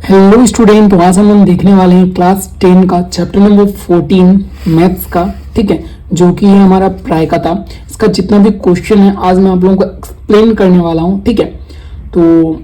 Hello student, तो आज हम देखने वाले हैं क्लास 10 का चैप्टर नंबर 14 मैथ्स का। ठीक है, जो कि है हमारा प्राय का था। इसका जितना भी क्वेश्चन है आज मैं आप लोगों को एक्सप्लेन करने वाला हूं। ठीक है, तो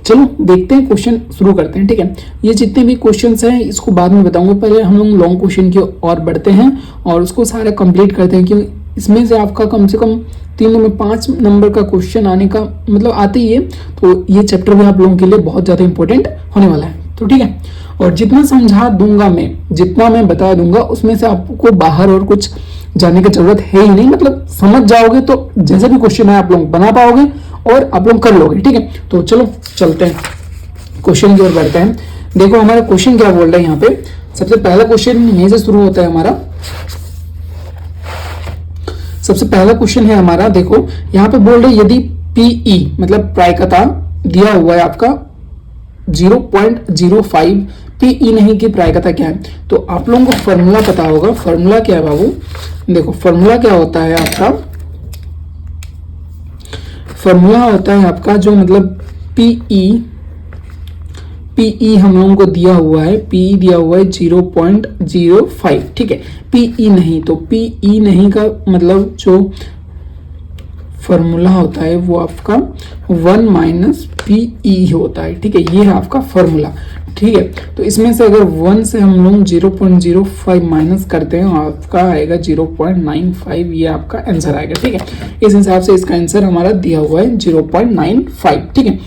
चलो देखते हैं, क्वेश्चन शुरू करते हैं। ठीक है, ये जितने भी क्वेश्चंस हैं इसको बाद में बताऊंगा, पहले हम लोग लॉन्ग क्वेश्चन की ओर बढ़ते हैं और उसको सारा कंप्लीट करते हैं, क्योंकि इसमें से आपका कम से कम 3 में 5 नंबर का क्वेश्चन आने का मतलब आते ही है। तो ये चैप्टर भी आप लोगों के लिए बहुत ज़्यादा इंपॉर्टेंट होने वाला है। तो ठीक है, और जितना समझा दूंगा मैं, जितना मैं बता दूंगा, उसमें से आपको बाहर और कुछ जानने की जरूरत है ही नहीं। मतलब समझ जाओगे तो जैसे भी क्वेश्चन है आप लोग बना पाओगे और आप लोग कर लोगे। ठीक है, तो चलो चलते हैं, क्वेश्चन की ओर बढ़ते हैं। देखो हमारा क्वेश्चन क्या बोल रहा है यहाँ पे। सबसे पहला क्वेश्चन यहीं से शुरू होता है हमारा। सबसे पहला क्वेश्चन है हमारा, देखो यहाँ पे बोल रहे यदि पीई मतलब प्रायिकता दिया हुआ है आपका 0.05, पीई नहीं की प्रायिकता क्या है। तो आप लोगों को फॉर्मूला पता होगा। फॉर्मूला क्या है बाबू, देखो फॉर्मूला क्या होता है आपका। फॉर्मूला होता है आपका जो मतलब पीई हम लोगों को दिया हुआ है, पीई दिया हुआ है 0.05। ठीक है, पीई नहीं, तो पीई नहीं का मतलब जो फॉर्मूला होता है वो आपका 1 माइनस पीई होता है। ठीक है, ये है आपका फॉर्मूला। ठीक है, तो इसमें से अगर 1 से हम लोग 0.05 माइनस करते हैं आपका आएगा 0.95, ये आपका आंसर आएगा। ठीक है, इस हिसाब से इसका आंसर हमारा दिया हुआ है 0.95। ठीक है,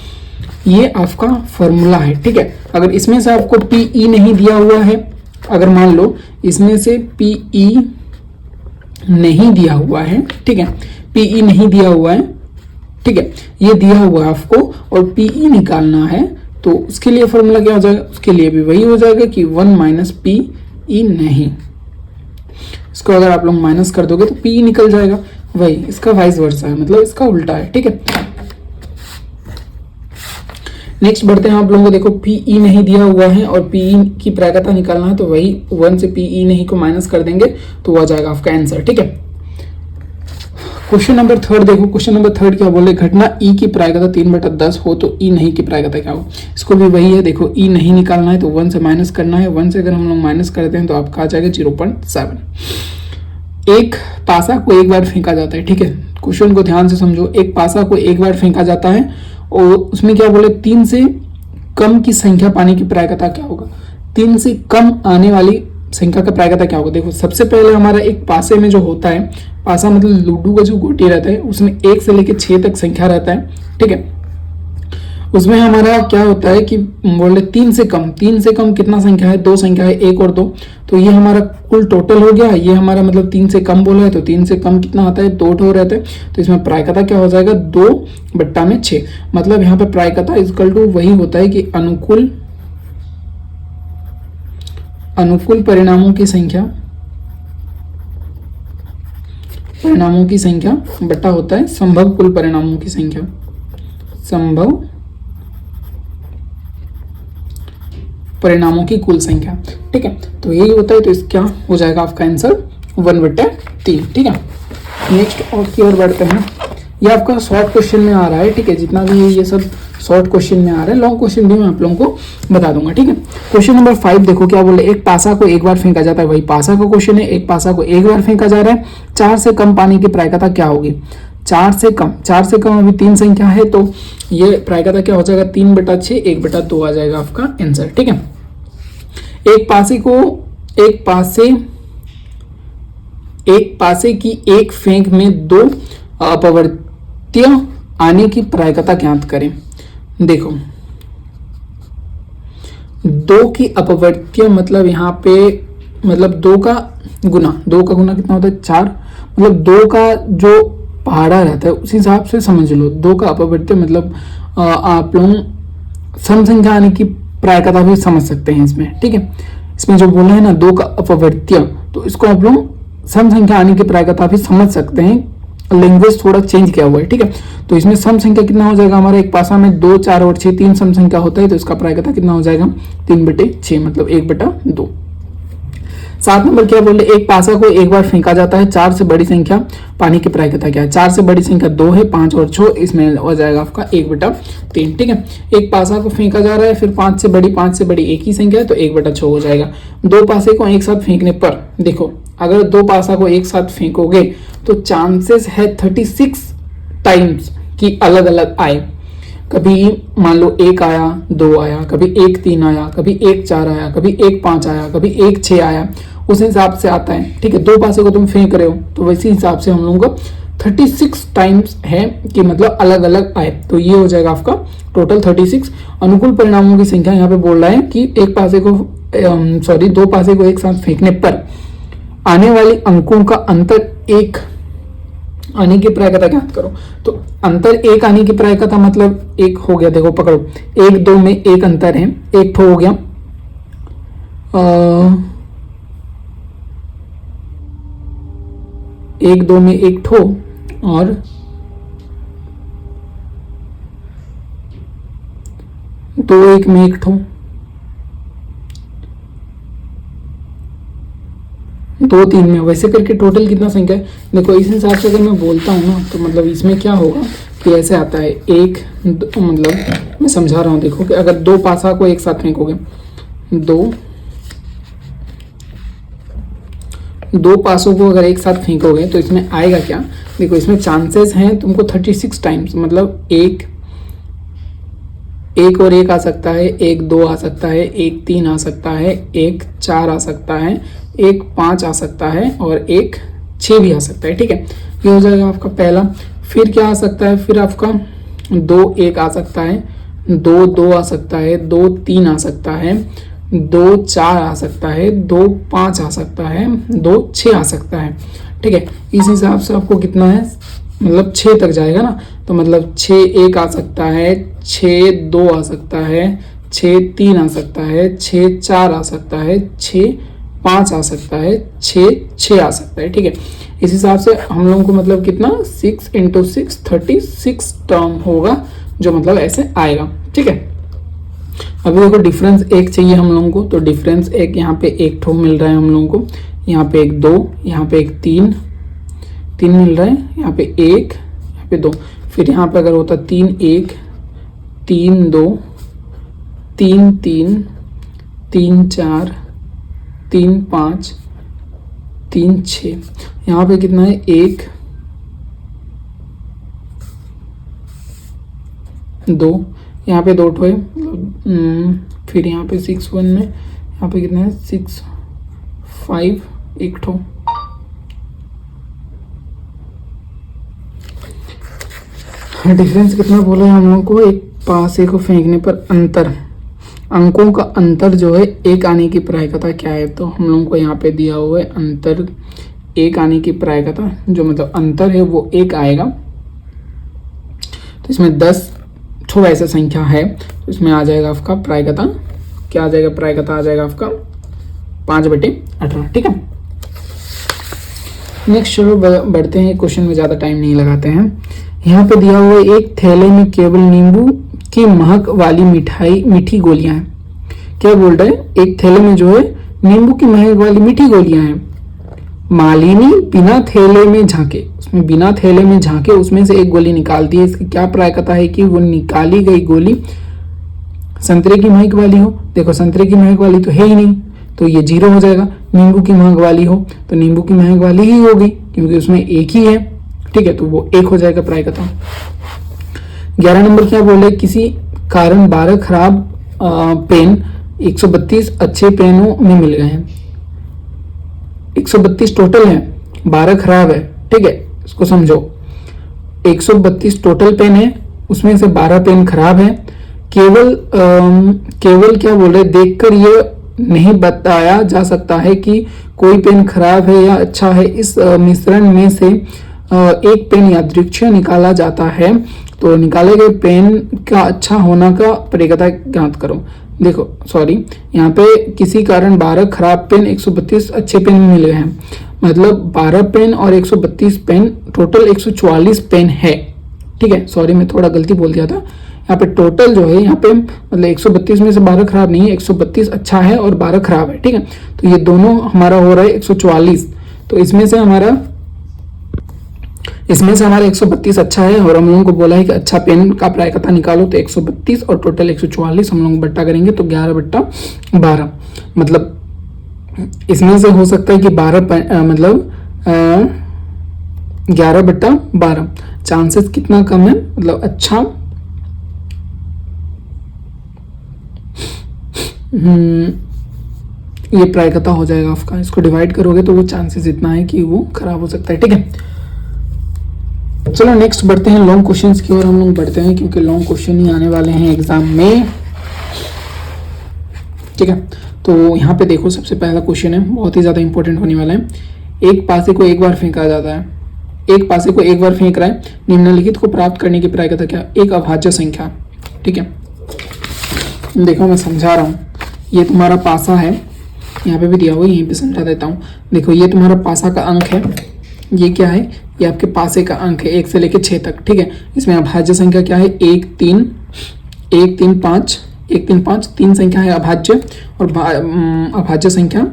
ये आपका फॉर्मूला है। ठीक है, अगर इसमें से आपको पीई नहीं दिया हुआ है, अगर मान लो इसमें से पीई नहीं दिया हुआ है, ठीक है, पीई नहीं दिया हुआ है, ठीक है, ये दिया हुआ है आपको और पीई निकालना है, तो उसके लिए फॉर्मूला क्या हो जाएगा, उसके लिए भी वही हो जाएगा कि 1 माइनस पीई नहीं। इसको अगर आप लोग माइनस कर दोगे तो पीई निकल जाएगा, वही इसका वाइस वर्सा है, मतलब इसका उल्टा है। ठीक है, नेक्स्ट बढ़ते हैं आप लोगों को। देखो पीई नहीं दिया हुआ है और पीई की प्रायिकता निकालना है, तो वही 1 से पीई नहीं को माइनस कर देंगे तो वो आ जाएगा आपका आंसर। ठीक है, क्वेश्चन नंबर 3 देखो। क्वेश्चन नंबर 3 क्या बोले, घटना ई की प्रायिकता 3/10 हो तो ई नहीं की प्रायिकता क्या हो। इसको भी वही है, देखो ई नहीं निकालना है तो 1 से माइनस करना है। 1 से अगर हम लोग माइनस करते हैं तो आपका आ जाएगा 0.7। एक पासा को एक बार फेंका जाता है। ठीक है, क्वेश्चन को ध्यान से समझो। एक पासा को एक बार फेंका जाता है और उसमें क्या बोले 3 से कम की संख्या पाने की प्रायिकता क्या होगा। 3 से कम आने वाली संख्या का प्रायिकता क्या होगा। देखो सबसे पहले हमारा एक पासे में जो होता है, पासा मतलब लूडो का जो गोटी रहता है, उसमें 1 से लेकर 6 तक संख्या रहता है। ठीक है, उसमें हमारा क्या होता है कि बोले 3 से कम कितना संख्या है, 2 संख्या है, 1 और 2, तो ये हमारा कुल टोटल हो गया। ये हमारा मतलब 3 से कम बोला है, तो 3 से कम कितना आता है, 2 ठो रहता है, तो इसमें प्रायिकता क्या हो जाएगा 2/6। मतलब यहाँ पे प्रायिकता इक्वल टू वही होता है कि अनुकूल परिणामों की संख्या बटा होता है संभव कुल परिणामों की संख्या, संभव परिणामों की कुल संख्या। ठीक है, तो यही होता है, तो इस क्या हो जाएगा आपका आंसर 1/3। ठीक है, नेक्स्ट और की ओर बढ़ते हैं। ये आपका शॉर्ट क्वेश्चन में आ रहा है। ठीक है, जितना भी ये सब शॉर्ट क्वेश्चन में आ रहा है, लॉन्ग क्वेश्चन भी मैं आप लोगों को बता दूंगा। ठीक है, क्वेश्चन नंबर 5 देखो क्या बोले, एक पासा को एक बार फेंका जाता है, वही पासा का क्वेश्चन है। एक पासा को एक बार फेंका जा रहा है, 4 से कम पानी की प्रायिकता क्या होगी। 4 से कम अभी 3 संख्या है, तो ये प्रायिकता क्या हो जाएगा 3/6, 1/2 आ जाएगा आपका आंसर। ठीक है, एक पासे की एक फेंक में 2 अपवर्त्य आने की प्रायिकता ज्ञात करें। देखो 2 की अपवर्त्य मतलब यहाँ पे मतलब 2 का गुना कितना होता है 4, मतलब 2 का जो पहाड़ा रहता है उस हिसाब से समझ लो। 2 का अपवर्त्य मतलब आप लोग सम संख्या आने की प्रायिकता भी समझ सकते हैं इसमें। ठीक है, इसमें जो बोला है ना 2 का अपवर्त्य, तो इसको आप लोग सम संख्या आने की प्रायिकता भी समझ सकते हैं। लैंग्वेज थोड़ा चेंज किया हुआ है। ठीक है, तो इसमें सम संख्या कितना हो जाएगा हमारा, एक पासा में 2, 4 और 6 3 सम संख्या होता है, तो इसका प्रायिकता कितना हो जाएगा 3/6, मतलब 1/2। 7 नंबर क्या बोले, एक पासा को एक बार फेंका जाता है, 4 से बड़ी संख्या पानी की प्रायिकता क्या है। 4 से बड़ी संख्या 2 है, 5 और 6, इसमें हो जाएगा आपका 1/3। ठीक है, एक पासा को फेंका जा रहा है, फिर 5 से बड़ी एक ही संख्या है तो 1/6 हो जाएगा। 2 पासे को एक साथ फेंकने पर देखो, अगर 2 पासा को एक साथ फेंकोगे तो चांसेस है 36 टाइम्स की अलग अलग आए। कभी मान लो 1 आया, 2 आया, कभी 1 3 आया, कभी 1 4 आया, कभी 1 5 आया, कभी 1 6 आया, उस हिसाब से आता है। ठीक है, 2 पासे को तुम फेंक रहे हो तो वैसे हिसाब से हम लोगों को 36 टाइम्स है कि मतलब अलग अलग आए, तो ये हो जाएगा आपका टोटल 36। अनुकूल परिणामों की संख्या यहाँ पे बोल रहा है कि 2 पासे को एक साथ फेंकने पर आने वाले अंकों का अंतर 1 आने की प्रायिकता ज्ञात करो। तो अंतर 1 आने की प्रायिकता मतलब 1 हो गया, देखो पकड़ो, 1 2 में 1 अंतर है, 1 ठो हो गया। 1 2 में 1 ठो और 2 1 में 1 ठो, 2 3 में, वैसे करके टोटल कितना संख्या है देखो। इस हिसाब से अगर मैं बोलता हूँ ना तो मतलब इसमें क्या होगा कि ऐसे आता है 1 2, मतलब मैं समझा रहा हूँ, देखो कि अगर 2 पासा को एक साथ फेंकोगे, 2 पासों को अगर एक साथ फेंकोगे तो इसमें आएगा क्या, देखो इसमें चांसेस हैं तुमको 36 टाइम्स, मतलब 1 और 1 आ सकता है, 1 2 आ सकता है, 1 3 आ सकता है, 1 4 आ सकता है, 1 5 आ सकता है और 1 6 भी आ सकता है। ठीक है, ये हो जाएगा आपका पहला। फिर क्या आ सकता है, फिर आपका 2 1 आ सकता है, 2 2 आ सकता है, 2 3 आ सकता है, 2 4 आ सकता है, 2 5 आ सकता है, 2 6 आ सकता है। ठीक है, इस हिसाब से आपको कितना है, मतलब 6 तक जाएगा ना, तो मतलब 6 1 आ सकता है, 6 2 आ सकता है, 6 3 आ सकता है, 6 4 आ सकता है, 6 5 आ सकता है, 6 6 आ सकता है। ठीक है, इस हिसाब से हम लोगों को मतलब कितना 6 × 6 36 टर्म होगा, जो मतलब ऐसे आएगा। ठीक है, अभी देखो डिफरेंस 1 चाहिए हम लोगों को, तो डिफरेंस 1 यहाँ पे 1 ठो मिल रहा है हम लोगों को, यहाँ पे 1 2, यहाँ पे 1 3 मिल रहा है, यहाँ पे 1, यहाँ पे 2, फिर यहाँ पे अगर होता 3 1 3 2 3 3 3 4 3 5 3 6, यहाँ पे कितना है 1 2, यहाँ पे 2 ठो है, फिर यहाँ पे 6 1 में यहाँ पे कितना है 6 5 1 ठो। डिफरेंस कितना बोला है हम लोग को, एक पासे को फेंकने पर अंतर, अंकों का अंतर जो है 1 आने की प्रायिकता क्या है, तो हम लोगों को यहाँ पे दिया हुआ है अंतर 1 आने की प्रायिकता, जो मतलब अंतर है वो 1 आएगा। तो इसमें 10 ठो ऐसा संख्या है, तो इसमें आ जाएगा आपका प्रायिकता, क्या आ जाएगा, प्रायिकता आ जाएगा आपका 5/18। ठीक है, नेक्स्ट चलो बढ़ते हैं, क्वेश्चन में ज़्यादा टाइम नहीं लगाते हैं। यहाँ पे दिया हुआ है एक थैले में केवल नींबू की महक वाली मीठी गोलियां हैं। क्या बोल रहे हैं, एक थैले में जो है नींबू की महक वाली मीठी गोलियां हैं। मालिनी बिना थैले में झांके, उसमें बिना थैले में झांके उसमें से एक गोली निकालती है। इसकी क्या प्रायिकता है कि वो निकाली गई गोली संतरे की महक वाली हो। देखो संतरे की महक वाली तो है ही नहीं, तो ये 0 हो जाएगा। नींबू की महक वाली हो तो नींबू की महक वाली ही होगी, क्योंकि उसमें एक ही है। ठीक है, तो वो 1 हो जाएगा प्रायिकता। 11 नंबर क्या बोल रहे, किसी कारण 12 खराब पेन 132 अच्छे पेनों में मिल गए हैं। 132 टोटल है, 12 खराब है। ठीक है, इसको समझो, 132 टोटल पेन है, उसमें से 12 पेन खराब है। केवल क्या बोल रहे, देखकर ये नहीं बताया जा सकता है कि कोई पेन खराब है या अच्छा है। इस मिश्रण में से एक पेन यादृच्छिक निकाला जाता है, तो निकाले गए पेन का अच्छा होना का प्रायिकता ज्ञात करो। देखो सॉरी, यहाँ पे किसी कारण 12 खराब पेन 132 अच्छे पेन मिल गए हैं, मतलब 12 पेन और 132 पेन, टोटल 144 पेन है। ठीक है, सॉरी मैं थोड़ा गलती बोल दिया था, यहाँ पे टोटल जो है यहाँ पे मतलब 132 में से 12 खराब नहीं है, 132 अच्छा है और 12 खराब है, ठीक है। तो ये दोनों हमारा हो रहा है 144। तो इसमें से हमारा 132 अच्छा है और हम लोगों को बोला है कि अच्छा पेन का प्रायिकता निकालो, तो 132 और टोटल 144 हम लोग बट्टा करेंगे तो 11/12, मतलब इसमें से हो सकता है कि 11/12 चांसेस कितना कम है, मतलब अच्छा ये प्रायिकता हो जाएगा आपका। इसको डिवाइड करोगे तो वो चांसेस इतना है कि वो खराब हो सकता है, ठीक है। चलो नेक्स्ट बढ़ते हैं लॉन्ग क्वेश्चंस की ओर हम लोग बढ़ते हैं, क्योंकि लॉन्ग क्वेश्चन ही आने वाले हैं एग्जाम में, ठीक है। तो यहाँ पे देखो सबसे पहला क्वेश्चन है, बहुत ही ज्यादा इंपॉर्टेंट होने वाला है। एक पासे को एक बार फेंका जाता है, एक पासे को एक बार फेंक रहा है, निम्नलिखित को प्राप्त करने की प्रायिकता क्या? एक अभाज्य संख्या, ठीक है। देखो मैं समझा रहा हूँ, ये तुम्हारा पासा है, यहाँ पे भी दिया हुआ है, यहीं पे समझा देता हूँ। देखो ये तुम्हारा पासा का अंक है, ये क्या है? ये आपके पासे का अंक है 1 से लेके 6 तक, ठीक है। इसमें अभाज्य संख्या क्या है? 1 3 5, 1 3 5 तीन संख्या है अभाज्य, और अभाज्य संख्या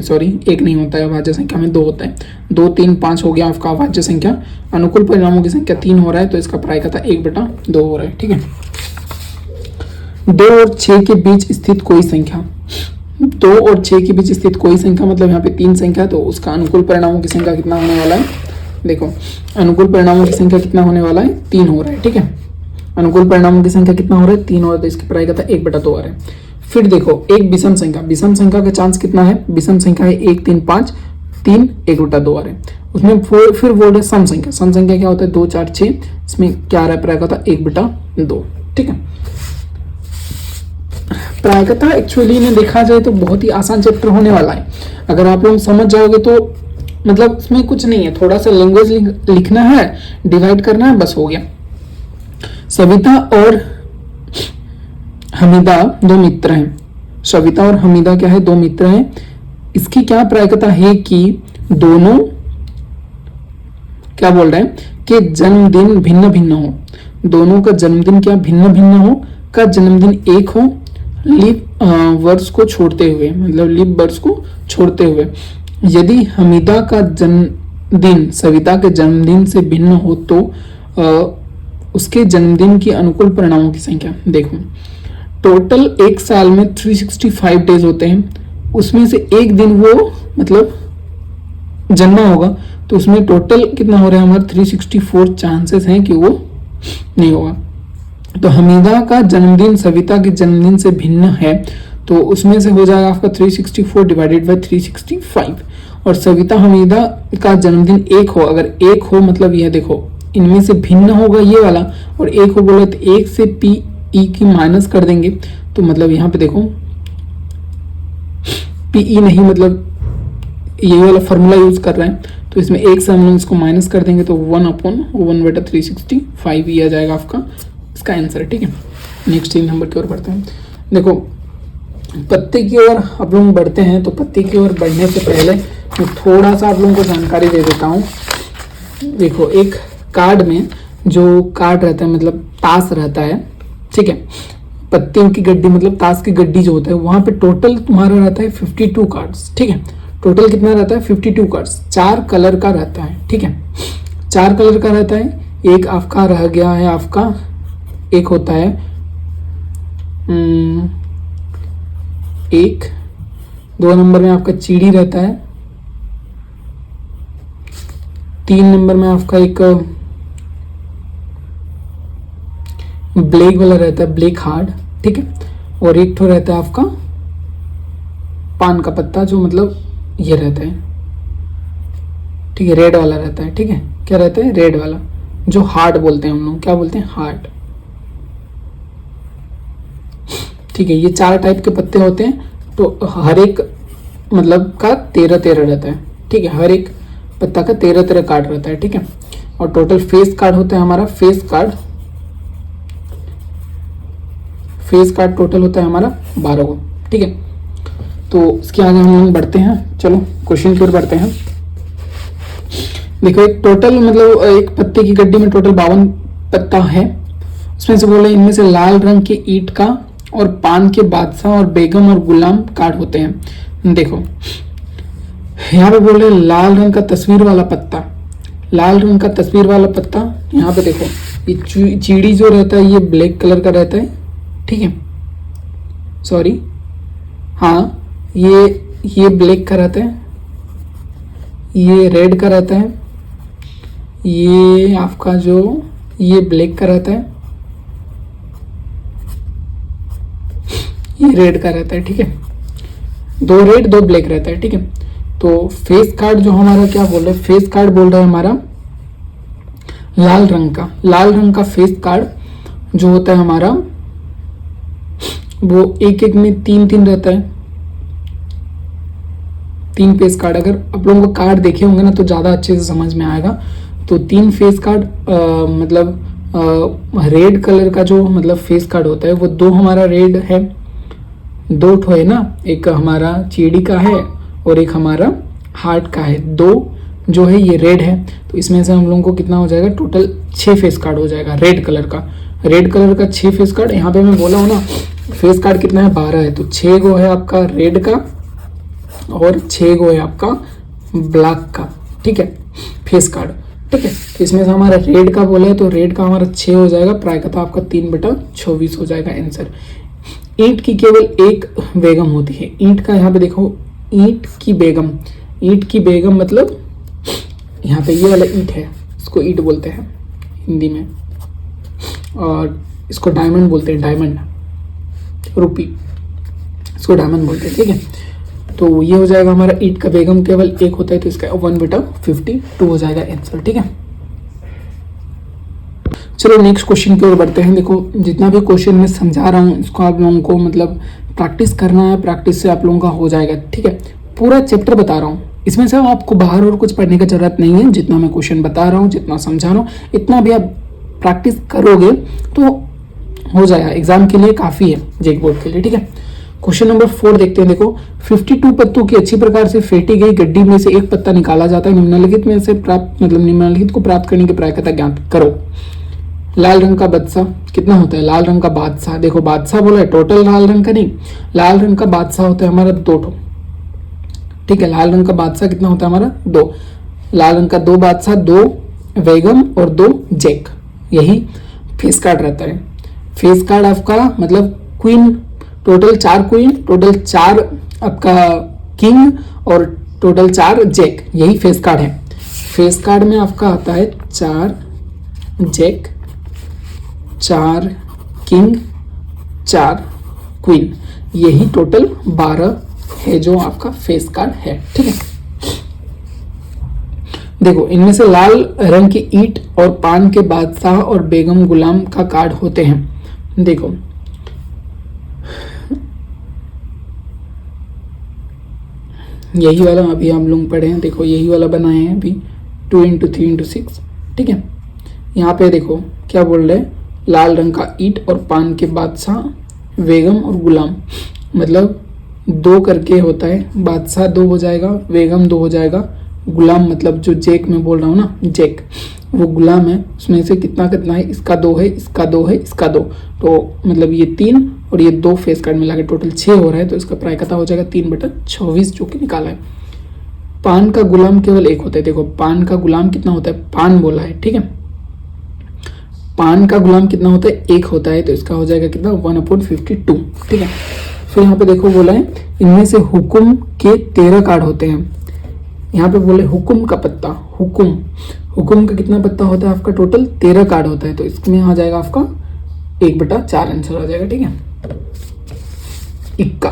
सॉरी एक नहीं होता है, अभाज्य संख्या में 2 होता है। 2 3 5 हो गया आपका अभाज्य संख्या। अनुकूल परिणामों की संख्या 3 हो रहा है, तो इसका प्रायिकता 1/2 हो रहा है, ठीक है। 2 और 6 के बीच स्थित कोई संख्या, 2 और 6 के बीच स्थित कोई संख्या मतलब यहाँ पे 3 संख्या है, तो उसका अनुकूल परिणामों की संख्या कितना होने वाला है? देखो अनुकूल परिणामों की संख्या कितना होने वाला है? 3 हो रहा है, ठीक है। अनुकूल परिणामों की संख्या कितना हो रहा है? 3 हो रहा है, तो इसकी प्रायिकता 1/2 आ रहा है। फिर देखो एक विषम संख्या, विषम संख्या का चांस कितना है? विषम संख्या है 1 3 5, 3 1/2 आ रहा है। उसमें फिर बोल रहे सम संख्या, सम संख्या क्या होता है? 2 4 6, इसमें क्या आ रहा है? प्रायिकता 1/2, ठीक है। प्रायिकता एक्चुअली ने देखा जाए तो बहुत ही आसान चैप्टर होने वाला है, अगर आप लोग समझ जाओगे तो मतलब इसमें कुछ नहीं है, थोड़ा सा लैंग्वेज लिखना है, डिवाइड करना है, बस हो गया। सविता और हमीदा 2 मित्र हैं, सविता और हमीदा क्या है? 2 मित्र हैं। इसकी क्या प्रायिकता है कि दोनों क्या बोल रहे हैं कि जन्मदिन भिन्न भिन्न हो, दोनों का जन्मदिन क्या भिन्न भिन्न हो, का जन्मदिन एक हो, लीप वर्ष को छोड़ते हुए, मतलब लीप वर्ष को छोड़ते हुए। यदि हमीदा का जन्मदिन सविता के जन्मदिन से भिन्न हो तो उसके जन्मदिन की अनुकूल परिणामों की संख्या। देखो टोटल एक साल में 365 डेज होते हैं, उसमें से एक दिन वो मतलब जन्मा होगा, तो उसमें टोटल कितना हो रहा है हमारा? 364 चांसेस हैं कि वो नहीं होगा। तो हमीदा का जन्मदिन सविता के जन्मदिन से भिन्न है, तो उसमें से हो जाएगा आपका 364 डिवाइडेड बाय 365। और सविता हमीदा का जन्मदिन एक हो, अगर एक हो मतलब यह देखो इनमें से भिन्न होगा ये वाला, और एक हो बोले तो एक से पी ई की माइनस कर देंगे, तो मतलब यहाँ पे देखो पी ई नहीं, मतलब ये वाला फॉर्मूला यूज कर रहे हैं, तो इसमें एक से हम लोग इसको माइनस कर देंगे तो 1/1/365 ये आ जाएगा आपका इसका आंसर, ठीक है। नेक्स्ट 3 नंबर की ओर बढ़ते हैं। देखो पत्ते की ओर आप लोग बढ़ते हैं, तो पत्ते की ओर बढ़ने से पहले मैं थोड़ा सा आप लोगों को जानकारी दे देता हूँ। देखो एक कार्ड में जो कार्ड रहता है मतलब ताश रहता है, ठीक है, पत्तियों की गड्डी मतलब ताश की गड्डी जो होता है, वहां पे टोटल तुम्हारा रहता है 52 कार्ड्स, ठीक है। टोटल कितना रहता है? 52 कार्ड्स, 4 कलर का रहता है, ठीक है, 4 कलर का रहता है। एक आपका रह गया है, आपका एक होता है 1, 2 नंबर में आपका चीड़ी रहता है, 3 नंबर में आपका एक ब्लैक वाला रहता है, ब्लैक हार्ड, ठीक है, और एक तो रहता है आपका पान का पत्ता जो मतलब ये रहता है, ठीक है, रेड वाला रहता है, ठीक है। क्या रहता है? रेड वाला, जो हार्ट बोलते हैं हम लोग, क्या बोलते हैं? हार्ट, ठीक है। ये 4 टाइप के पत्ते होते हैं, तो हर एक मतलब का 13-13 रहता है, ठीक है, हर एक पत्ता का 13-13 कार्ड रहता है, ठीक है। और टोटल फेस कार्ड होता है हमारा, फेस कार्ड टोटल होता है हमारा 12 को, ठीक है। तो इसके आगे हम लोग बढ़ते हैं, चलो क्वेश्चन की ओर बढ़ते हैं। देखो एक टोटल मतलब एक पत्ते की गड्डी में टोटल 52 पत्ता है, उसमें से बोले इनमें से लाल रंग के ईंट का और पान के बादशाह और बेगम और गुलाम कार्ड होते हैं। देखो यहाँ पे बोले लाल रंग का तस्वीर वाला पत्ता, लाल रंग का तस्वीर वाला पत्ता। यहाँ पे देखो ये चीड़ी जो रहता है ये ब्लैक कलर का रहता है, ठीक है, सॉरी हाँ ये ब्लैक का रहता है, ये रेड का रहता है, ये आपका जो ये ब्लैक का रहता है, ये रेड का रहता है, ठीक है, दो रेड दो ब्लैक रहता है, ठीक है। तो फेस कार्ड जो हमारा क्या बोल रहा है, फेस कार्ड बोल रहा है हमारा लाल रंग का फेस कार्ड जो होता है हमारा वो एक एक में तीन तीन रहता है, तीन फेस कार्ड। अगर आप लोगों को कार्ड देखे होंगे ना तो ज्यादा अच्छे से समझ में आएगा। तो तीन फेस कार्ड मतलब रेड कलर का जो मतलब फेस कार्ड होता है वो दो हमारा रेड है, दो ठो है ना, एक हमारा चीड़ी का है और एक हमारा हार्ट का है, दो जो है ये रेड है। तो इसमें से हम लोगों को कितना हो जाएगा, टोटल 6 फेस कार्ड हो जाएगा रेड कलर का। रेड कलर का 6 फेस कार्ड। यहाँ पे मैं बोला हूँ ना फेस कार्ड कितना है, 12 है। तो 6 गो है आपका रेड का और 6 गो है आपका ब्लैक का, ठीक है, फेस कार्ड, ठीक है। तो इसमें से हमारा रेड का बोला है तो रेड का हमारा 6 हो जाएगा, प्रायकता आपका 3/24 हो जाएगा आंसर। ईंट की केवल एक बेगम होती है। ईंट का यहाँ पे देखो, ईंट की बेगम मतलब यहाँ पे ये वाला ईंट है, इसको ईंट बोलते हैं हिंदी में, और इसको डायमंड बोलते हैं, डायमंड रुपी, इसको डायमंड बोलते हैं, ठीक है। तो ये हो जाएगा हमारा ईंट का बेगम केवल एक होता है तो इसका 1/52 हो जाएगा आंसर, ठीक है। चलो नेक्स्ट क्वेश्चन की ओर बढ़ते हैं। देखो जितना भी क्वेश्चन मैं समझा रहा हूँ इसको आप लोगों को मतलब प्रैक्टिस करना है, प्रैक्टिस से आप लोगों का हो जाएगा, ठीक है। पूरा चैप्टर बता रहा हूँ, इसमें से आपको बाहर और कुछ पढ़ने की जरूरत नहीं है। जितना मैं क्वेश्चन बता रहा हूँ, जितना समझा रहा हूँ, इतना भी आप प्रैक्टिस करोगे तो हो जाएगा, एग्जाम के लिए काफी है, जेक बोर्ड के लिए, ठीक है। क्वेश्चन नंबर 4 देखते हैं। देखो 52 पत्तों की अच्छी प्रकार से फेंटी गई गड्डी में से एक पत्ता निकाला जाता है। निम्नलिखित में से प्राप्त मतलब निम्नलिखित को प्राप्त करने की प्रायिकता ज्ञात करो। लाल रंग का बादशाह कितना होता है, लाल रंग का बादशाह, देखो बादशाह बोला है, टोटल लाल रंग का नहीं, लाल रंग का बादशाह होता है हमारा 2 ठो, ठीक है। लाल रंग का बादशाह कितना होता है हमारा 2, लाल रंग का 2 बादशाह, 2 बेगम और 2 जैक, यही फेस कार्ड रहता है। फेस कार्ड आपका मतलब क्वीन, टोटल 4 क्वीन, टोटल 4 आपका किंग और टोटल 4 जैक, यही फेस कार्ड है। फेस कार्ड में आपका आता है 4 जैक, 4 किंग, 4 क्वीन, यही टोटल 12 है जो आपका फेस कार्ड है, ठीक है। देखो इनमें से लाल रंग की ईंट और पान के बादशाह और बेगम गुलाम का कार्ड होते हैं। देखो यही वाला अभी हम लोग पढ़े हैं, देखो यही वाला बनाए हैं अभी 2 × 3 × 6, ठीक है। यहाँ पे देखो क्या बोल रहे हैं, लाल रंग का ईंट और पान के बादशाह, बेगम और गुलाम, मतलब 2 करके होता है, बादशाह 2 हो जाएगा, बेगम 2 हो जाएगा, गुलाम मतलब जो जैक में बोल रहा हूँ ना, जैक वो गुलाम है, उसमें से कितना कितना है, इसका 2 है, इसका 2 है, इसका 2, तो मतलब ये 3 और ये 2 फेस कार्ड मिला के टोटल 6 हो रहा है। तो इसका प्रायिकता हो जाएगा 3/24 जो कि निकाला है। पान का गुलाम केवल एक होता है। देखो पान का गुलाम कितना होता है, पान बोला है, ठीक है, पान का गुलाम कितना होता है, एक होता है, तो इसका हो जाएगा कितना 1/52, ठीक है। फिर यहाँ पे देखो बोला है इनमें से हुकुम के 13 कार्ड होते हैं। यहाँ पे बोले हुकुम का पत्ता, हुकुम का कितना पत्ता होता है आपका, टोटल 13 कार्ड होता है, तो इसमें आ जाएगा आपका 1/4 आंसर आ जाएगा, ठीक है। इक्का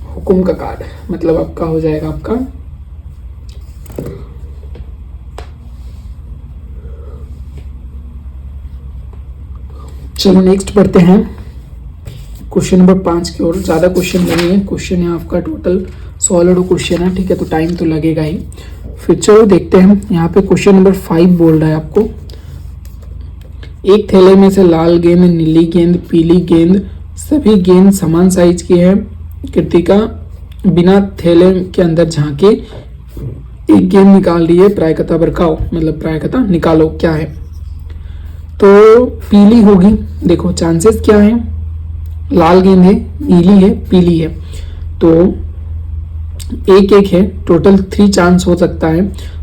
हुकुम का कार्ड मतलब आपका हो जाएगा आपका चलो नेक्स्ट पढ़ते हैं क्वेश्चन नंबर 5 की ओर। ज्यादा क्वेश्चन नहीं है, क्वेश्चन है आपका टोटल 16 क्वेश्चन है, ठीक है, तो टाइम तो लगेगा ही। फिर चलो देखते हैं, यहाँ पे क्वेश्चन नंबर 5 बोल रहा है आपको, एक थैले में से लाल गेंद, नीली गेंद, पीली गेंद, सभी गेंद समान साइज की है। कृतिका बिना थैले के अंदर झांके एक गेंद निकाल रही है, प्रायिकता बरकाओ, मतलब प्रायिकता निकालो क्या है। तो पीली होगी। देखो चांसेस क्या है, लाल गेंद है, नीली है, पीली है, तो एक एक है, टोटल 3 चांस हो सकता है।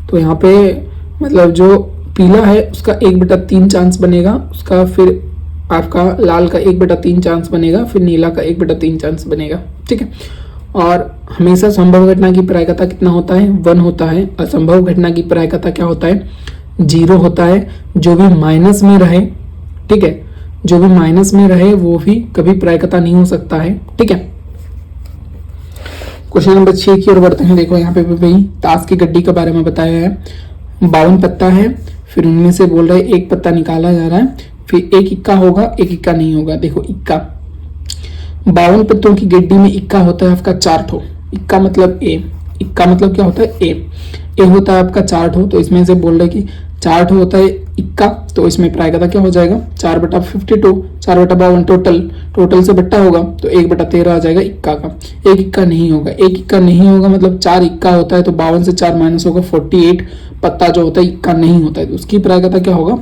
तो यहाँ पे मतलब जो पीला है उसका 1/3 चांस बनेगा, उसका फिर आपका लाल का 1/3 चांस बनेगा, फिर नीला का 1/3 चांस बनेगा। ठीक है, और हमेशा संभव घटना की प्रायिकता कितना होता है, 1 होता है। असंभव घटना की प्रायिकता क्या होता है, 0 होता है। जो भी माइनस में रहे, ठीक है, जो भी माइनस में रहे वो भी कभी प्रायिकता नहीं हो सकता है। ठीक है, क्वेश्चन नंबर 6 की ओर बढ़ते हैं। देखो यहाँ पे भाई ताश की गड्डी के बारे में बताया है। 52 पत्ता है, फिर उनमें से बोल रहे एक पत्ता निकाला जा रहा है, फिर एक इक्का होगा, एक इक्का नहीं होगा। देखो इक्का, 52 पत्तों की गड्डी में इक्का होता है आपका 4 ठो। इक्का मतलब ए, इक्का मतलब क्या होता है, ए होता है आपका 4 ठो। तो इसमें से बोल रहे कि 4 ठो होता है इक्का, तो इसमें प्रायिकता क्या हो जाएगा, 4/52, 4/52 टोटल से बट्टा होगा, तो 1/13 आ जाएगा इक्का का। एक इक्का नहीं होगा, एक इक्का नहीं होगा मतलब 4 इक्का होता है, तो 52 से 4 माइनस होगा 48 पत्ता जो होता है इक्का नहीं होता है, तो उसकी प्रायिकता क्या होगा,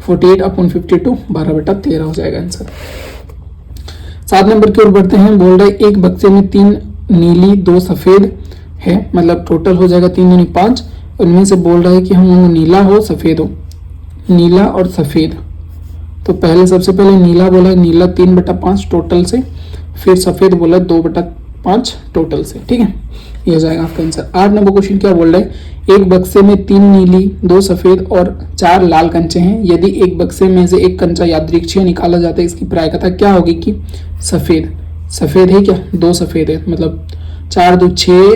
48/52, 12/13 हो जाएगा आंसर। 7 नंबर की ओर बढ़ते हैं। बोल रहे एक बक्से में 3 नीली 2 सफेद है, मतलब टोटल हो जाएगा 3 दूनी 5। उनमें से बोल रहा है कि हम नीला हो सफेद हो, नीला और सफेद। तो पहले सबसे पहले नीला बोला है, नीला 3/5 टोटल से, फिर सफेद बोला 2/5 टोटल से। ठीक है, ये हो जाएगा आपका आंसर। 8 नंबर क्वेश्चन क्या बोल रहे हैं, एक बक्से में 3 नीली 2 सफेद और 4 लाल कंचे हैं। यदि एक बक्से में से एक कंचा यादृच्छिक निकाला जाता है, इसकी प्रायिकता क्या होगी कि सफेद, सफेद है क्या, 2 सफेद है, मतलब 4 2 6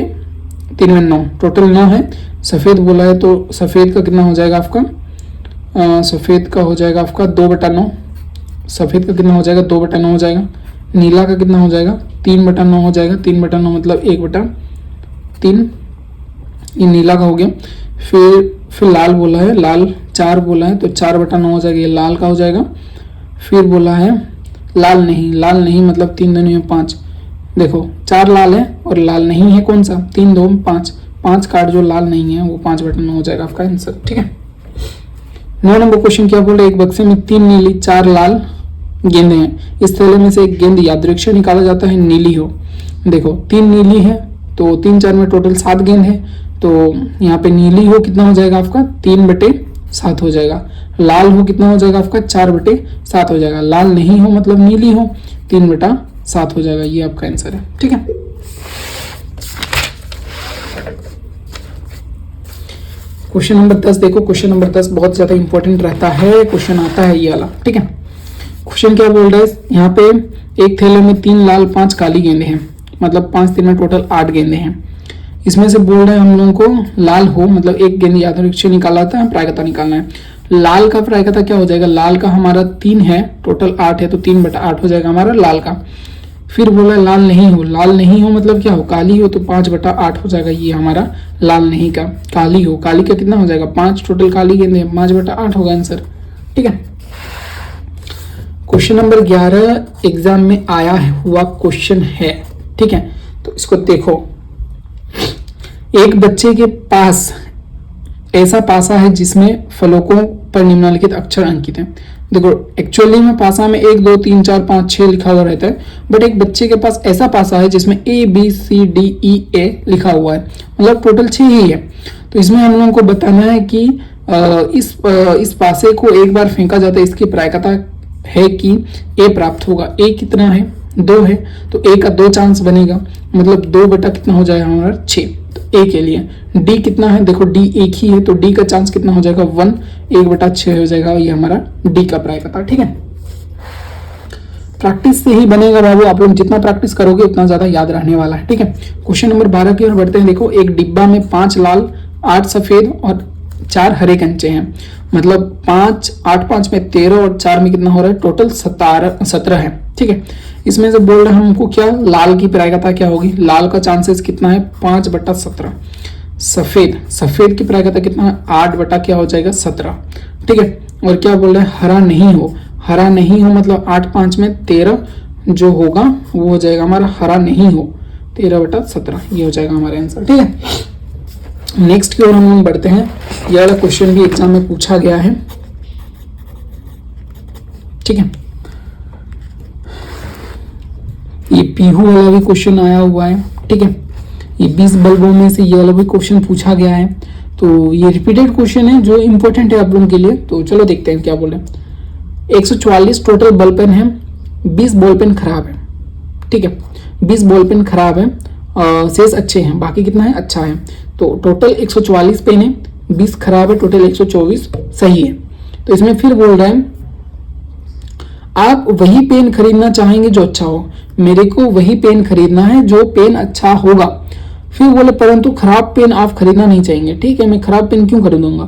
3 में 9, टोटल 9 है। सफेद बोला है तो सफेद का कितना हो जाएगा आपका, सफेद का हो जाएगा आपका 2/9। सफेद का कितना हो जाएगा, 2/9 हो जाएगा। नीला का कितना हो जाएगा, 3/9 हो जाएगा। 3/9 मतलब 1/3, ये नीला का हो गया। फिर लाल बोला है, लाल 4 बोला है तो 4/9 हो जाएगा, ये लाल का हो जाएगा। फिर बोला है लाल नहीं, लाल नहीं मतलब 3 दूनी 5। देखो 4 लाल है और लाल नहीं है कौन सा, 3 2 5, 5 कार्ड जो लाल नहीं है वो 5/9 हो जाएगा आपका आंसर। ठीक है, 9 नंबर क्वेश्चन क्या बोल रहे, एक बक्से में 3 नीली 4 लाल गेंदे हैं। इस थैले में से एक गेंद यादृच्छिक निकाला जाता है, नीली हो। देखो 3 नीली है तो 3 4 में टोटल 7 गेंद है, तो यहाँ पे नीली हो कितना हो जाएगा आपका 3/7 हो जाएगा। लाल हो कितना हो जाएगा आपका 4/7 हो जाएगा। लाल नहीं हो मतलब नीली हो 3/7 हो जाएगा, ये आपका आंसर है। ठीक है, क्वेश्चन नंबर 10 देखो। क्वेश्चन नंबर 10 बहुत ज्यादा इंपॉर्टेंट रहता है, क्वेश्चन आता है ये वाला। ठीक है, क्वेश्चन क्या बोल रहा है, यहाँ पे एक थैले में 3 लाल 5 काली गेंदे हैं, मतलब 5 3 में टोटल 8 गेंदे हैं। इसमें से बोल रहे हैं हम लोगों को लाल हो, मतलब एक गेंद यादृच्छिक निकाला था, प्रायिकता निकालना है। लाल का प्रायिकता क्या हो जाएगा, लाल का हमारा 3 है, टोटल 8 है, तो 3/8 हो जाएगा हमारा लाल का। फिर बोला लाल नहीं हो, लाल नहीं हो मतलब क्या हो, काली हो, तो 5/8 हो जाएगा, ये हमारा लाल नहीं का। काली हो, काली का कितना हो जाएगा 5, टोटल काली गेंदे 5/8 होगा आंसर। ठीक है, क्वेश्चन नंबर 11 एग्जाम में आया हुआ क्वेश्चन है। ठीक है, तो इसको देखो। एक बच्चे के पास ऐसा पासा है जिसमें फलकों पर निम्नलिखित अक्षर अंकित हैं। देखो एक्चुअली में पासा में 1 2 3 4 5 6 लिखा हुआ रहता है, बट एक बच्चे के पास ऐसा पासा है जिसमें ABCDEA लिखा हुआ है, मतलब टोटल 6 ही है। तो इसमें हम लोगों को बताना है कि इस पासे को एक बार फेंका जाता है, इसकी प्रायिकता है कि A प्राप्त होगा। A कितना है, 2 है, तो A का 2 चांस बनेगा, मतलब 2 बटा कितना हो जाएगा हमारा 6। तो A के लिए D कितना है, देखो D एक ही है, तो D का चांस कितना हो जाएगा 1, 1/6 हो जाएगा, ये हमारा D का प्रायिकता। ठीक है, प्रैक्टिस से ही बनेगा बाबू, आप लोग जितना प्रैक्टिस करोगे उतना ज्यादा याद रहने वाला है। ठीक है, क्वेश्चन नंबर 12 की ओर बढ़ते हैं। देखो एक डिब्बा में 5 लाल 8 सफेद और 4 हरे कंचे हैं, मतलब 5 8 5 में 13 और 4 में कितना हो रहा है, टोटल 17 है। ठीक है, इसमें से बोल रहे हैं हमको क्या, लाल की प्रायिकता क्या होगी, लाल का चांसेस कितना है 5/17। सफेद की प्रायिकता कितना है 8 बटा क्या हो जाएगा 17। ठीक है, और क्या बोल रहे हैं, हरा नहीं हो मतलब 8 5 में 13 जो होगा वो हो जाएगा हमारा हरा नहीं हो 13/17, ये हो जाएगा हमारा आंसर। ठीक है, नेक्स्ट की ओर हम लोग बढ़ते हैं। यह वाला क्वेश्चन भी एग्जाम में पूछा गया है। ठीक है। ये पीहू वाला भी क्वेश्चन आया हुआ है, ठीक है। ये 20 बल्बों में से ये वाला भी क्वेश्चन पूछा गया है, तो ये रिपीटेड क्वेश्चन है जो इंपॉर्टेंट है आप लोगों के लिए। तो चलो देखते हैं क्या बोले। 144 टोटल बॉल पेन है, 20 बॉल पेन खराब है, ठीक है। 20 बॉल पेन खराब है, शेष अच्छे हैं, बाकी कितना है, अच्छा है। तो टोटल 144 पेन है, 20 खराब है, टोटल 124 सही है। तो इसमें फिर बोल रहा है आप वही पेन खरीदना चाहेंगे जो अच्छा हो। मेरे को वही पेन खरीदना है जो पेन अच्छा होगा। फिर बोले परंतु खराब पेन आप खरीदना नहीं चाहेंगे, ठीक है। मैं खराब पेन क्यों खरीदूंगा।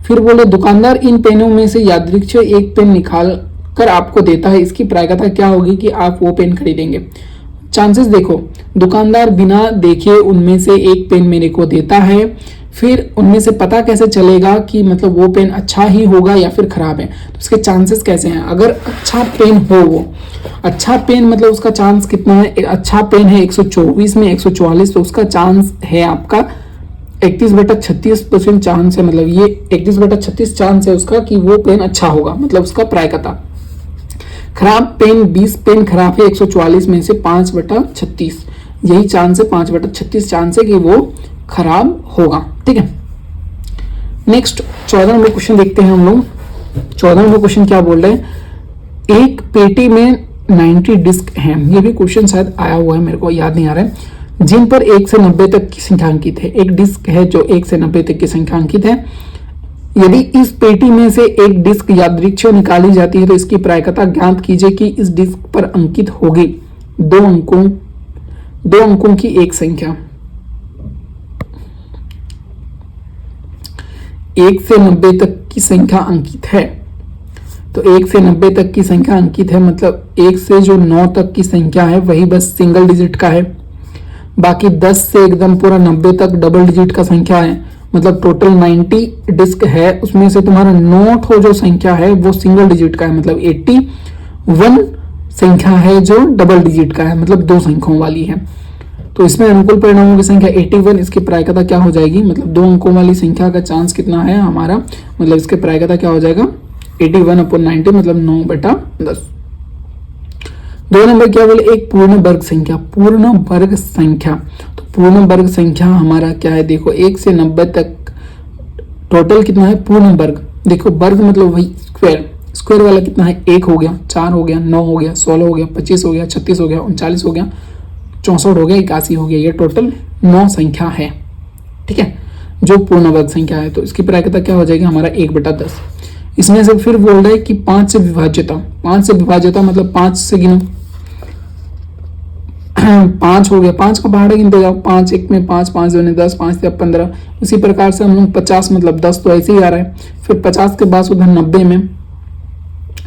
फिर बोले दुकानदार इन पेनों में से यादृच्छिक एक पेन निकाल कर आपको देता है, इसकी प्रायिकता क्या होगी कि आप वो पेन खरीदेंगे। चांसेस देखो, दुकानदार बिना देखे उनमें से एक पेन मेरे को देता है, फिर उनमें से पता कैसे चलेगा कि मतलब वो पेन अच्छा ही होगा या फिर खराब है। तो उसके चांसेस कैसे हैं। अगर अच्छा पेन हो, वो अच्छा पेन मतलब उसका चांस कितना है, अच्छा पेन है 124 में 144, तो उसका चांस है आपका 31/36% चांस है। मतलब ये 31/36 चांस है उसका कि वो पेन अच्छा होगा, मतलब उसका प्रायिकता। खराब पेन 20 पेन खराब है 144 में से 5/36, यही चांस है, 5/36 चांस है कि वो खराब होगा, ठीक है। नेक्स्ट 14 नंबर क्वेश्चन देखते हैं हम लोग। 14 नंबर क्वेश्चन क्या बोल रहे हैं, एक पेटी में 90 डिस्क हैं। ये भी क्वेश्चन शायद आया हुआ है, मेरे को याद नहीं आ रहा है। जिन पर 1 से 90 तक की संख्या अंकित है। एक डिस्क है जो 1 से 90 तक की संख्या अंकित है। यदि इस पेटी में से एक डिस्क यादृच्छिक निकाली जाती है तो इसकी प्रायिकता ज्ञात कीजिए कि इस डिस्क पर अंकित होगी दो अंकों की एक संख्या। 1 से 90 तक की संख्या अंकित है, तो 1 से 90 तक की संख्या अंकित है, मतलब 1 से जो 9 तक की संख्या है वही बस सिंगल डिजिट का है। बाकी 10 से एकदम पूरा 90 तक डबल डिजिट का संख्या है। मतलब टोटल 90 डिस्क है, उसमें से तुम्हारा 9 ठो जो संख्या है वो सिंगल डिजिट का है, मतलब 81 संख्या है जो डबल डिजिट का है, मतलब 2 संख्याओं वाली है। तो इसमें अनुकूल परिणामों की संख्या 81, इसकी प्रायिकता क्या हो जाएगी, मतलब 2 अंकों वाली संख्या का चांस कितना है हमारा, मतलब इसके प्रायिकता क्या हो जाएगा 81/90, मतलब 9/10। 2 नंबर क्या बोले, एक पूर्ण वर्ग संख्या। पूर्ण वर्ग संख्या, तो पूर्ण वर्ग संख्या हमारा क्या है, देखो 1 से 90 तक टोटल कितना है पूर्ण वर्ग। देखो वर्ग मतलब वही स्क्वायर, स्क्वायर वाला कितना है 1 हो गया, 4 हो गया, 9 हो गया, 16 हो गया, 25 हो गया, 36 हो गया, 39 हो गया, 64 हो गया, 81 हो गया। ये टोटल 9 संख्या है, ठीक है, जो पूर्ण वर्ग संख्या है। तो इसकी प्रायिकता क्या हो जाएगी हमारा 1/10। इसमें से फिर बोल रहे हैं कि 5 से विभाज्यता। 5 से विभाज्यता मतलब 5 से गिनो, 5 हो गया, 5 का पहाड़ा गिनते जाओ, 5 1 में 5, 5 2 10, 5 3 15। इसी प्रकार से हम लोग 50 मतलब 10 तो ऐसे ही आ रहा है। फिर 50 के बाद उधर 90 में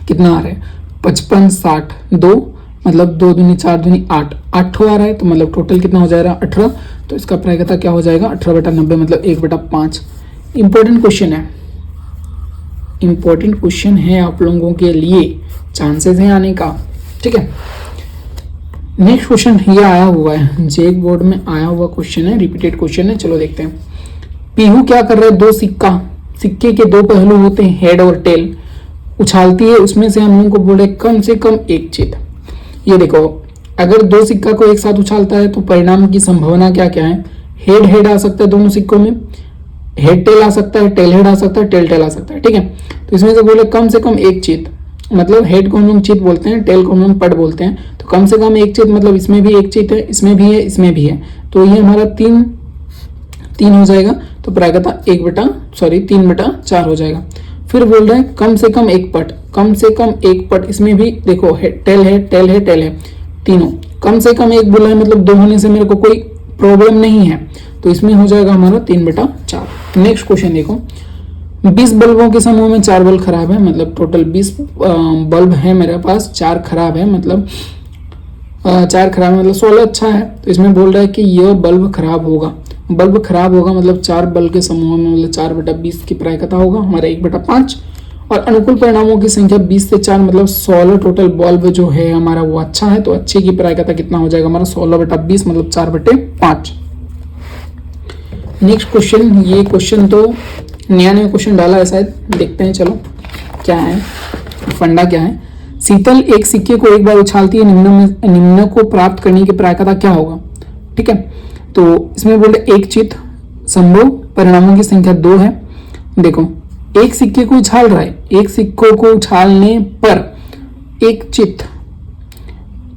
कितना आ रहा है 55 60 2, मतलब 2 दूनी 4 दूनी 8, 8 आ रहा है। तो मतलब टोटल कितना हो जाएगा 18। तो इसका प्रायिकता क्या हो जाएगा 18/90, मतलब 1/5। इंपॉर्टेंट क्वेश्चन है, इंपॉर्टेंट क्वेश्चन है आप लोगों के लिए, चांसेस हैं आने का, ठीक है। नेक्स्ट क्वेश्चन ये आया हुआ है, जेक बोर्ड में आया हुआ क्वेश्चन है, रिपीटेड क्वेश्चन है। चलो देखते हैं। पीहू क्या कर रहा है, 2 सिक्के के 2 पहलू होते हैं, हेड और टेल, उछालती है, उसमें से हम लोगों को बोले कम से कम एक चित। ये देखो, अगर 2 सिक्का को एक साथ उछालता है तो परिणाम की संभावना क्या क्या है, हेड हेड आ सकता है दोनों सिक्कों में, हेड टेल आ सकता है, टेल हेड आ सकता है, टेल टेल आ सकता है, ठीक है। तो इसमें से बोले कम से कम एक चित, मतलब हेड को हम लोग चित बोलते हैं, टेल को हम लोग पट बोलते हैं। तो कम से कम एक चित मतलब इसमें भी एक चित है, इसमें भी है, इसमें भी है। तो ये हमारा 3 हो जाएगा। तो प्रायिकता 3/4 हो जाएगा। फिर बोल रहे हैं कम से कम एक पट, कम से कम एक पट, इसमें भी देखो टेल है, टेल है, टेल है, तीनों कम से कम एक बोला है, मतलब 2 होने से मेरे को कोई प्रॉब्लम नहीं है। तो इसमें हो जाएगा हमारा 3/4। नेक्स्ट क्वेश्चन देखो, 20 बल्बों के समूह में 4 बल्ब खराब है, मतलब टोटल 20 बल्ब है मेरे पास, 4 खराब है, मतलब 4 खराब है, मतलब 16 अच्छा है। तो इसमें बोल रहा है कि यह बल्ब खराब होगा, बल्ब खराब होगा मतलब 4 बल्ब के समूह में, मतलब 4/20 की प्रायिकता होगा हमारा 1/5। और अनुकूल परिणामों की संख्या 20 से 4, मतलब 16 टोटल बल्ब जो है हमारा वो अच्छा है। तो अच्छे की प्रायिकता कितना हो जाएगा हमारा 16/20, मतलब 4/5। नेक्स्ट क्वेश्चन, ये क्वेश्चन तो नया क्वेश्चन डाला है शायद, देखते हैं चलो क्या है, फंडा क्या है। शीतल एक सिक्के को एक बार उछालती है, निम्न को प्राप्त करने की प्रायिकता क्या होगा। ठीक है, तो इसमें बोले एक चित संभव परिणामों की संख्या 2 है। देखो एक सिक्के को उछाल रहा है, एक सिक्कों को उछालने पर एक चित,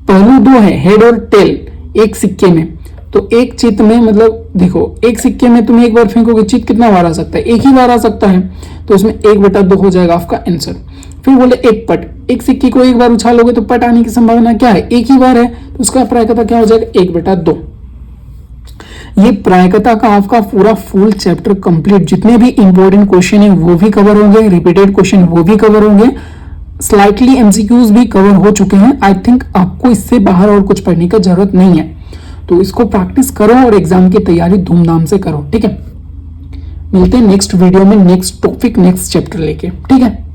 पहलू 2 है, हेड और टेल एक सिक्के में, तो एक चित में मतलब देखो एक सिक्के में तुम एक बार फेंकोगे, चित कितना बार आ सकता है, एक ही बार आ सकता है, तो इसमें 1/2 हो जाएगा आपका आंसर। फिर बोले एक पट, एक सिक्के को एक बार उछालोगे तो पट आने की संभावना क्या है, एक ही बार है, तो उसका प्रायिकता क्या हो जाएगा 1/2। ये प्रायिकता का आपका पूरा फुल चैप्टर कंप्लीट, जितने भी इंपॉर्टेंट क्वेश्चन है वो भी कवर होंगे, रिपीटेड क्वेश्चन वो भी कवर होंगे, स्लाइटली एमसीक्यूज भी कवर हो चुके हैं। आई थिंक आपको इससे बाहर और कुछ पढ़ने की जरूरत नहीं है, तो इसको प्रैक्टिस करो और एग्जाम की तैयारी धूमधाम से करो। ठीक है, मिलते हैं नेक्स्ट वीडियो में, नेक्स्ट टॉपिक, नेक्स्ट चैप्टर लेके। ठीक है।